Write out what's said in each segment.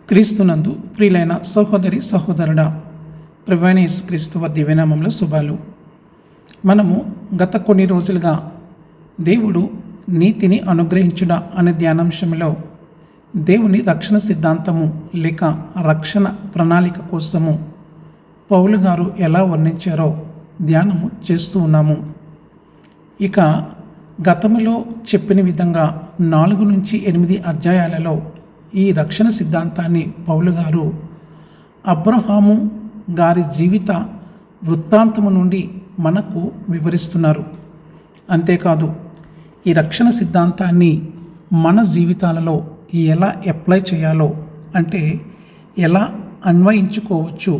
క్రీస్తునందు ప్రియులైన సహోదరి సహోదరుడా, ప్రభువైన యేసుక్రీస్తు దివ్యనామంలో శుభాలు. మనము గత కొన్ని రోజులుగా దేవుడు నీతిని అనుగ్రహించుట అనే ధ్యానాంశంలో దేవుని రక్షణ సిద్ధాంతము లేక రక్షణ ప్రణాళిక కోసము పౌలు గారు ఎలా వర్ణించారో ధ్యానము చేస్తూ ఉన్నాము. ఇక గతంలో చెప్పిన విధంగా 4 నుంచి 8 అధ్యాయాలలో ఈ రక్షణ సిద్ధాంతాన్ని పౌలు గారు అబ్రహాము గారి జీవిత వృత్తాంతము నుండి మనకు వివరిస్తున్నారు. అంతేకాదు, ఈ రక్షణ సిద్ధాంతాన్ని మన జీవితాలలో ఎలా అప్లై చేయాలో, అంటే ఎలా అన్వయించుకోవచ్చు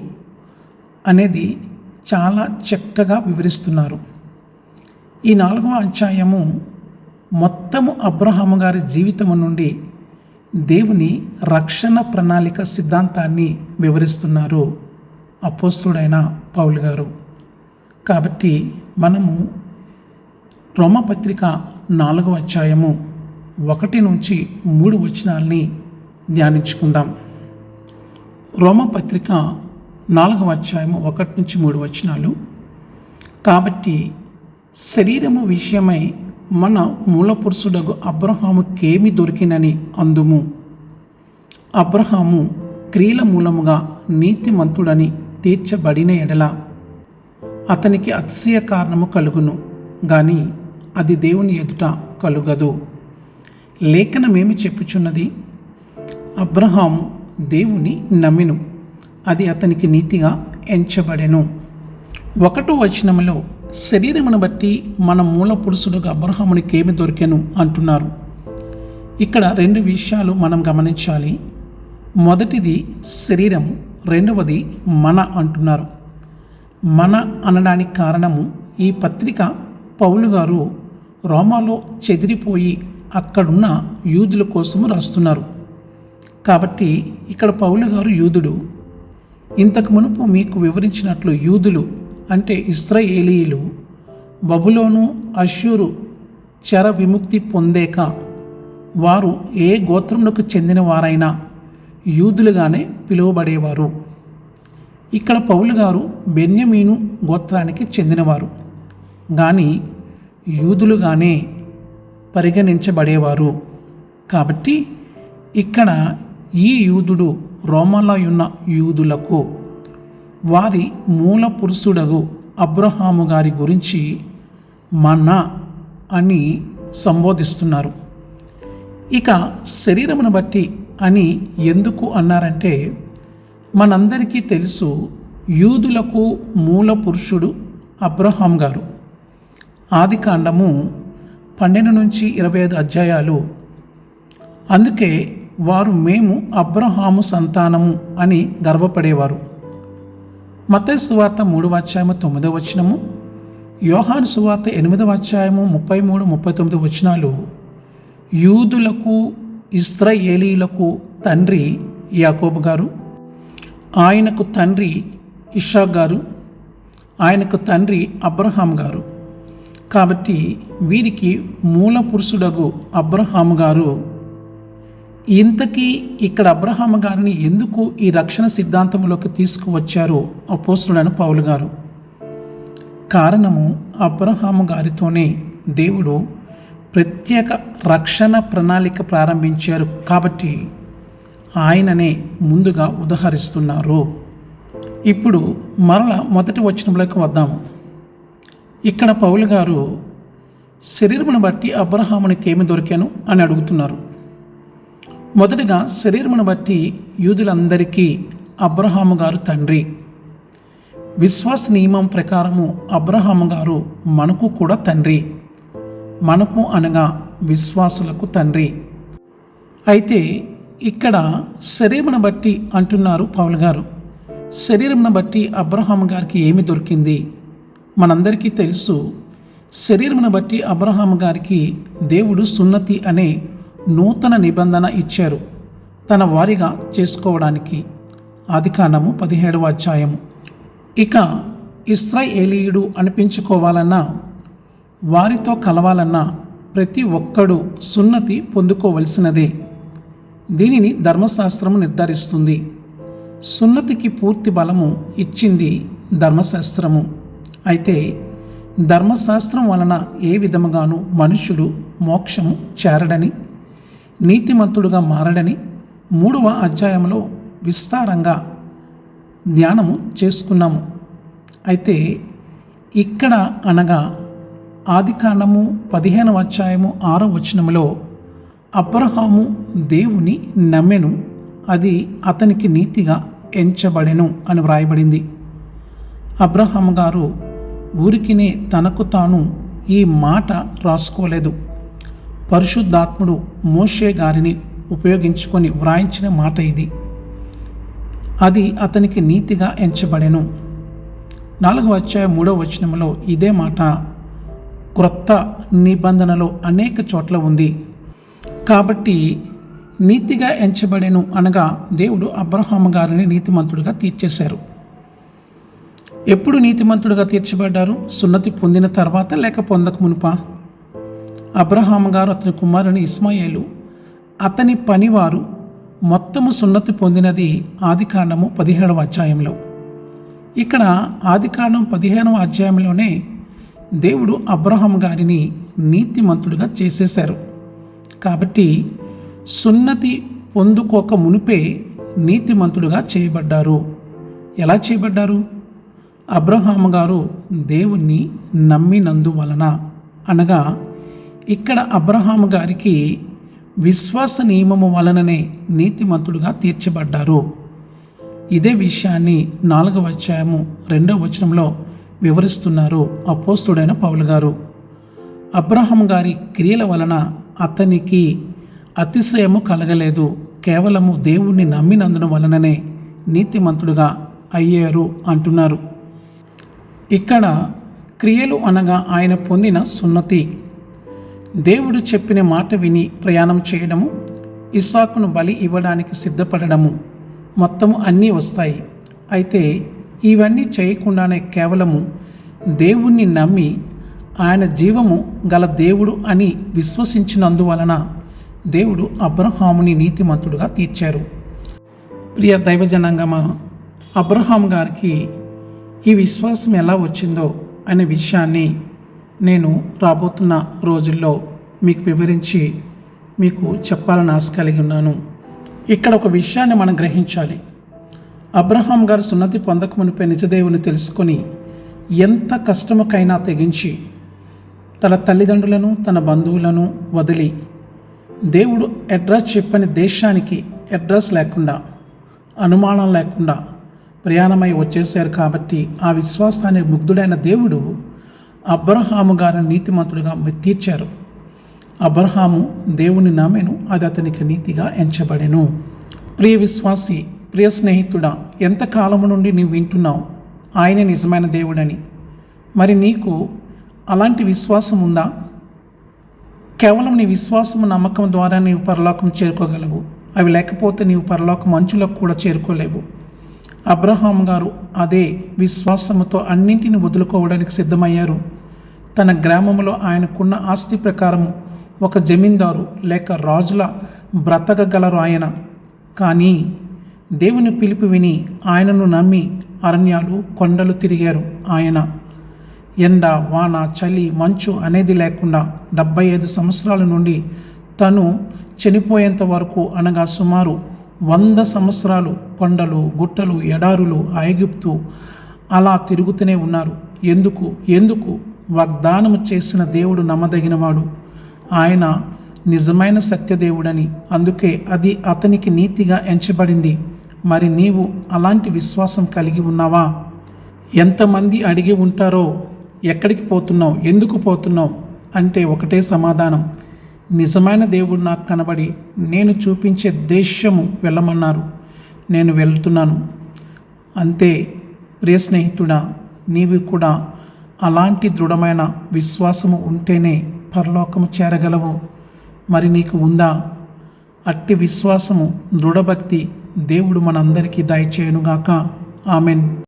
అనేది చాలా చక్కగా వివరిస్తున్నారు. ఈ 4వ అధ్యాయము మొత్తము అబ్రహాము గారి జీవితము నుండి దేవుని రక్షణ ప్రణాళిక సిద్ధాంతాన్ని వివరిస్తున్నారు అపోస్తలుడైన పౌలు గారు. కాబట్టి మనము రోమపత్రిక 4వ అధ్యాయము 1 నుంచి 3 వచనాల్ని ధ్యానించుకుందాం. రోమపత్రిక 4వ అధ్యాయము 1 నుంచి 3 వచనాలు. కాబట్టి శరీరము విషయమై మన మూలపురుషుడగు అబ్రహాముకేమి దొరికినని అందుము. అబ్రహాము క్రియల మూలముగా నీతిమంతుడని తీర్చబడిన ఎడల అతనికి అతిశయ కారణము కలుగును, గాని అది దేవుని ఎదుట కలుగదు. లేఖనమేమి చెప్పుచున్నది? అబ్రహాము దేవుని నమ్మెను, అది అతనికి నీతిగా ఎంచబడెను. 1వ వచనములో శరీరమును బట్టి మన మూల పురుషుడుగా అబ్రహామునికేమి దొరికెను అంటున్నారు. ఇక్కడ 2 విషయాలు మనం గమనించాలి. మొదటిది శరీరము, రెండవది మన అంటున్నారు. మన అనడానికి కారణము, ఈ పత్రిక పౌలు గారు రోమాలో చెదిరిపోయి అక్కడున్న యూదుల కోసము రాస్తున్నారు. కాబట్టి ఇక్కడ పౌలు గారు యూదుడు. ఇంతకు మునుపు మీకు వివరించినట్లు యూదులు అంటే ఇశ్రాయేలీయులు బబులోను, అష్షూరు చెర విముక్తి పొందేక వారు ఏ గోత్రములకు చెందిన వారైనా యూదులుగానే పిలువబడేవారు. ఇక్కడ పౌలు గారు బెన్యమీను గోత్రానికి చెందినవారు, కానీ యూదులుగానే పరిగణించబడేవారు. కాబట్టి ఇక్కడ ఈ యూదుడు రోమాలో ఉన్న యూదులకు వారి మూల పురుషుడగు అబ్రహాము గారి గురించి మన అని సంబోధిస్తున్నారు. ఇక శరీరమును బట్టి అని ఎందుకు అన్నారంటే, మనందరికీ తెలుసు యూదులకు మూల పురుషుడు అబ్రహాం గారు. ఆదికాండము 12 నుంచి 25 అధ్యాయాలు. అందుకే వారు మేము అబ్రహాము సంతానము అని గర్వపడేవారు. మత్తయి సువార్త 3వ అధ్యాయము 9వ వచనము, యోహాను సువార్త 8వ అధ్యాయము 33-39 వచనాలు యూదులకు ఇశ్రాయేలీయులకు తండ్రి యాకోబు గారు, ఆయనకు తండ్రి ఇస్సాకు గారు, ఆయనకు తండ్రి అబ్రహాం గారు. కాబట్టి వీరికి మూల పురుషుడగు అబ్రహాము గారు. ఇంతకీ ఇక్కడ అబ్రహాము గారిని ఎందుకు ఈ రక్షణ సిద్ధాంతంలోకి తీసుకువచ్చారు అపోస్తలుడైన పౌలు గారు? కారణము, అబ్రహాము గారితోనే దేవుడు ప్రత్యేక రక్షణ ప్రణాళిక ప్రారంభించారు కాబట్టి ఆయననే ముందుగా ఉదహరిస్తున్నారు. ఇప్పుడు మరల మొదటి వచనంలోకి వద్దాము. ఇక్కడ పౌలు గారు శరీరమును బట్టి అబ్రహామునికేమి దొరికాను అని అడుగుతున్నారు. మొదటగా శరీరమును బట్టి యూదులందరికీ అబ్రహాము గారు తండ్రి. విశ్వాస నియమం ప్రకారము అబ్రహాము గారు మనకు కూడా తండ్రి. మనకు అనగా విశ్వాసులకు తండ్రి. అయితే ఇక్కడ శరీరమును బట్టి అంటున్నారు పౌలు గారు. శరీరమును బట్టి అబ్రహాము గారికి ఏమి దొరికింది? మనందరికీ తెలుసు, శరీరమును బట్టి అబ్రహాము గారికి దేవుడు సున్నతి అనే నూతన నిబంధన ఇచ్చారు తన వారిగా చేసుకోవడానికి. ఆదికాండము 17వ అధ్యాయము. ఇక ఇశ్రాయేలీయుడు అనిపించుకోవాలన్నా, వారితో కలవాలన్నా ప్రతి ఒక్కడు సున్నతి పొందుకోవలసినదే. దీనిని ధర్మశాస్త్రము నిర్ధారిస్తుంది. సున్నతికి పూర్తి బలము ఇచ్చింది ధర్మశాస్త్రము. అయితే ధర్మశాస్త్రం వలన ఏ విధముగాను మనుష్యుడు మోక్షము చేరడని, నీతిమంతుడుగా మారడని 3వ అధ్యాయంలో విస్తారంగా ధ్యానము చేసుకున్నాము. అయితే ఇక్కడ అనగా ఆదికాండము 15వ అధ్యాయము 6వ వచనములో అబ్రహాము దేవుని నమ్మెను, అది అతనికి నీతిగా ఎంచబడెను అని వ్రాయబడింది. అబ్రహాము గారు ఊరికినే తనకు తాను ఈ మాట రాసుకోలేదు. పరిశుద్ధాత్ముడు మోషే గారిని ఉపయోగించుకొని వ్రాయించిన మాట ఇది. అది అతనికి నీతిగా ఎంచబడెను. 4వ అధ్యాయం 3వ వచనంలో ఇదే మాట క్రొత్త నిబంధనలో అనేక చోట్ల ఉంది. కాబట్టి నీతిగా ఎంచబడెను అనగా దేవుడు అబ్రహాము గారిని నీతిమంతుడిగా తీర్చేశారు. ఎప్పుడు నీతిమంతుడిగా తీర్చబడ్డారు? సున్నతి పొందిన తర్వాత లేక పొందక మునుపా? అబ్రహాము గారు, అతని కుమారుని ఇస్మాయేలు, అతని పనివారు మొత్తము సున్నతి పొందినది ఆదికాండము 17వ అధ్యాయంలో. ఇక్కడ ఆదికాండం 15వ అధ్యాయంలోనే దేవుడు అబ్రహాము గారిని నీతిమంతుడిగా చేసేశారు. కాబట్టి సున్నతి పొందుకోక మునిపే నీతిమంతుడుగా చేయబడ్డారు. ఎలా చేయబడ్డారు? అబ్రహాము గారు దేవుణ్ణి నమ్మినందువలన అనగా ఇక్కడ అబ్రహాము గారికి విశ్వాస నియమము వలననే నీతిమంతుడుగా తీర్చబడ్డారు. ఇదే విషయాన్ని 4వ అధ్యాయము 2వ వచనంలో వివరిస్తున్నారు అపోస్తుడైన పౌలు గారు. అబ్రహాము గారి క్రియల వలన అతనికి అతిశయము కలగలేదు, కేవలము దేవుణ్ణి నమ్మినందున వలననే నీతిమంతుడుగా అయ్యారు అంటున్నారు. ఇక్కడ క్రియలు అనగా ఆయన పొందిన సున్నతి, దేవుడు చెప్పిన మాట విని ప్రయాణం చేయడము, ఇస్సాకును బలి ఇవ్వడానికి సిద్ధపడడము, మొత్తము అన్నీ వస్తాయి. అయితే ఇవన్నీ చేయకుండానే కేవలము దేవుణ్ణి నమ్మి ఆయన జీవము గల దేవుడు అని విశ్వసించినందువలన దేవుడు అబ్రహాముని నీతిమంతుడుగా తీర్చారు. ప్రియ దైవజనాంగమా, అబ్రహాం గారికి ఈ విశ్వాసం ఎలా వచ్చిందో అనే విషయాన్ని నేను రాబోతున్న రోజుల్లో మీకు వివరించి మీకు చెప్పాలని ఆశ కలిగి ఉన్నాను. ఇక్కడ ఒక విషయాన్ని మనం గ్రహించాలి. అబ్రహాం గారు సున్నతి పొందక మునిపే నిజదేవుని తెలుసుకొని ఎంత కష్టముకైనా తెగించి తన తల్లిదండ్రులను తన బంధువులను వదిలి దేవుడు అడ్రస్ చెప్పని దేశానికి అడ్రస్ లేకుండా అనుమానం లేకుండా ప్రయాణమై వచ్చేశారు. కాబట్టి ఆ విశ్వాసాన్ని ముగ్ధుడైన దేవుడు అబ్రహాము గారిని నీతిమంతుడిగా తీర్చారు. అబ్రహాము దేవుని నమ్మెను, అది అతనికి నీతిగా ఎంచబడెను. ప్రియ విశ్వాసి, ప్రియ స్నేహితుడా, ఎంతకాలము నుండి నీవు వింటున్నావు ఆయనే నిజమైన దేవుడని? మరి నీకు అలాంటి విశ్వాసం ఉందా? కేవలం నీ విశ్వాసము నమ్మకం ద్వారా నీవు పరలోకం చేరుకోగలవు. అవి లేకపోతే నీవు పరలోకం అంచులకు కూడా చేరుకోలేవు. అబ్రహాం గారు అదే విశ్వాసముతో అన్నింటిని వదులుకోవడానికి సిద్ధమయ్యారు. తన గ్రామంలో ఆయనకున్న ఆస్తి ప్రకారము ఒక జమీందారు లేక రాజుల బ్రతకగలరు ఆయన. కానీ దేవుని పిలుపు విని ఆయనను నమ్మి అరణ్యాలు కొండలు తిరిగారు ఆయన. ఎండ వాన చలి మంచు అనేది లేకుండా 75 సంవత్సరాల నుండి తను చనిపోయేంత వరకు అనగా సుమారు 100 సంవత్సరాలు కొండలు గుట్టలు ఎడారులు ఐగుప్తు అలా తిరుగుతూనే ఉన్నారు. ఎందుకు? వాగ్దానము చేసిన దేవుడు నమ్మదగినవాడు, ఆయన నిజమైన సత్యదేవుడని. అందుకే అది అతనికి నీతిగా ఎంచబడింది. మరి నీవు అలాంటి విశ్వాసం కలిగి ఉన్నావా? ఎంతమంది అడిగి ఉంటారో, ఎక్కడికి పోతున్నావు, ఎందుకు పోతున్నావు అంటే ఒకటే సమాధానం, నిజమైన దేవుడు నాకు కనబడి నేను చూపించే దేశము వెళ్ళమన్నారు, నేను వెళ్తున్నాను అంతే. ప్రియ స్నేహితుడా, నీవు కూడా అలాంటి దృఢమైన విశ్వాసము ఉంటేనే పరలోకము చేరగలవు. మరి నీకు ఉందా? అట్టి విశ్వాసము, దృఢభక్తి దేవుడు మనందరికీ దయచేయునుగాక. ఆమెన్.